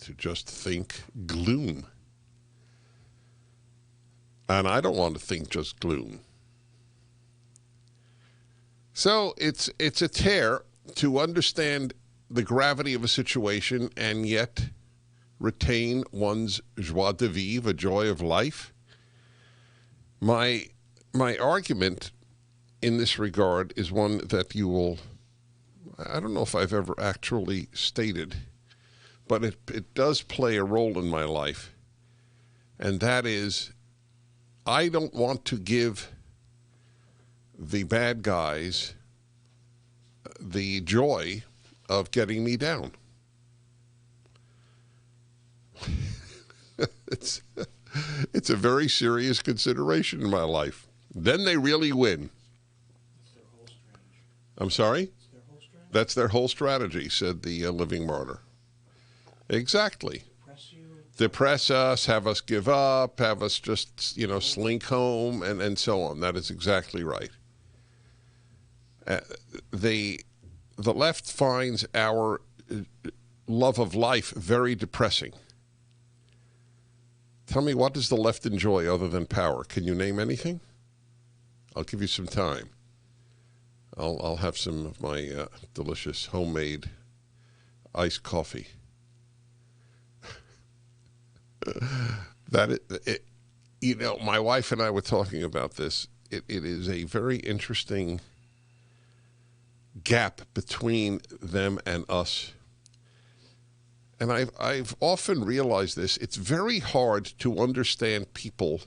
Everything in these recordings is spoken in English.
to just think gloom. And I don't want to think just gloom. So it's a tear to understand the gravity of a situation and yet retain one's joie de vivre, a joy of life. My argument in this regard is one that you will, I don't know if I've ever actually stated, but it does play a role in my life. And that is, I don't want to give the bad guys the joy of getting me down. It's a very serious consideration in my life. Then they really win. That's their whole strategy. I'm sorry? That's their whole strategy. That's their whole strategy, said the living martyr. Exactly. Depress you. Depress us, have us give up, have us just, slink home, and so on. That is exactly right. The left finds our love of life very depressing. Tell me, what does the left enjoy other than power? Can you name anything? I'll give you some time. I'll have some of my delicious homemade iced coffee. My wife and I were talking about this. It is a very interesting gap between them and us. And I've often realized this. It's very hard to understand people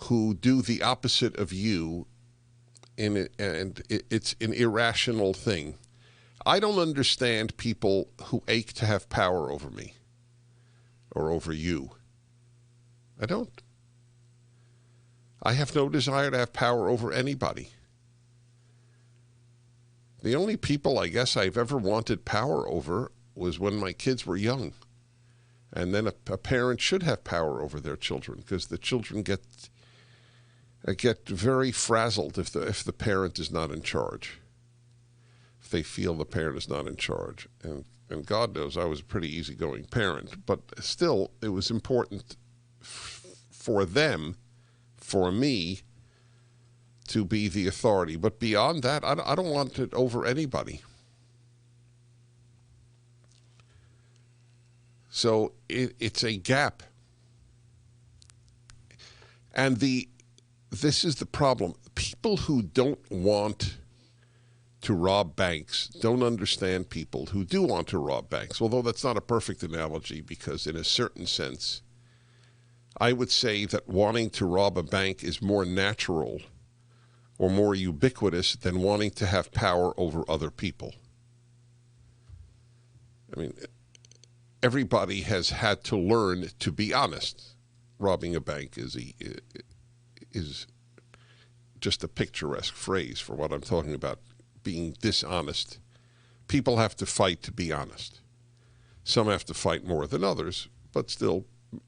who do the opposite of you, and it's an irrational thing. I don't understand people who ache to have power over me or over you. I don't. I have no desire to have power over anybody. The only people I guess I've ever wanted power over was when my kids were young. And then a parent should have power over their children, because the children get very frazzled if the parent is not in charge. If they feel the parent is not in charge. And God knows I was a pretty easygoing parent, but still it was important for them, for me, to be the authority. But beyond that, I don't want it over anybody. So it's a gap. And this is the problem. People who don't want to rob banks don't understand people who do want to rob banks, although that's not a perfect analogy, because in a certain sense, I would say that wanting to rob a bank is more natural or more ubiquitous than wanting to have power over other people. I mean, everybody has had to learn to be honest. Robbing a bank is just a picturesque phrase for what I'm talking about, being dishonest. People have to fight to be honest. Some have to fight more than others, but still,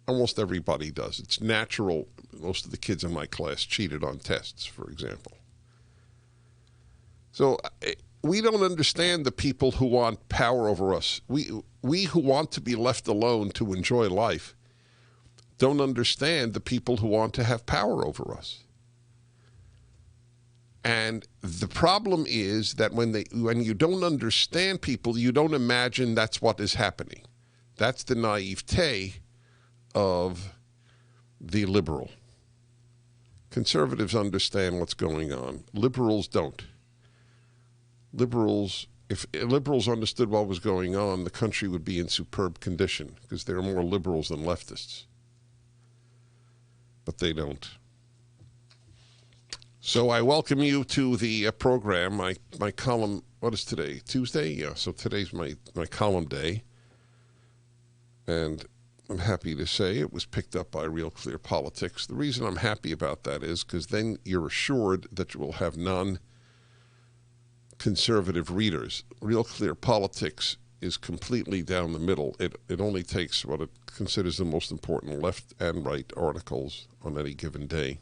almost everybody does. It's natural. Most of the kids in my class cheated on tests, for example. So we don't understand the people who want power over us. We who want to be left alone to enjoy life don't understand the people who want to have power over us. And the problem is that when you don't understand people, you don't imagine that's what is happening. That's the naivete of the liberal. Conservatives understand what's going on. Liberals don't. If liberals understood what was going on, the country would be in superb condition, because there are more liberals than leftists. But they don't. So I welcome you to the program. My column, what is today? Tuesday? Yeah, so today's my column day. And I'm happy to say it was picked up by Real Clear Politics. The reason I'm happy about that is because then you're assured that you will have non-conservative readers. Real Clear Politics is completely down the middle. It only takes what it considers the most important left and right articles on any given day.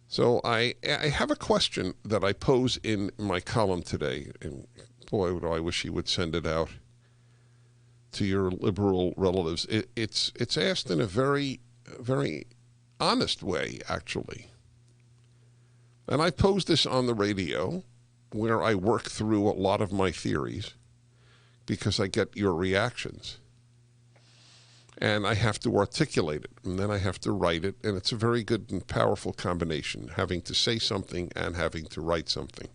So I have a question that I pose in my column today, and boy, do I wish he would send it out. to your liberal relatives, it's asked in a very, very honest way, actually. And I posed this on the radio, where I work through a lot of my theories, because I get your reactions. And I have to articulate it, and then I have to write it, and it's a very good and powerful combination, having to say something and having to write something.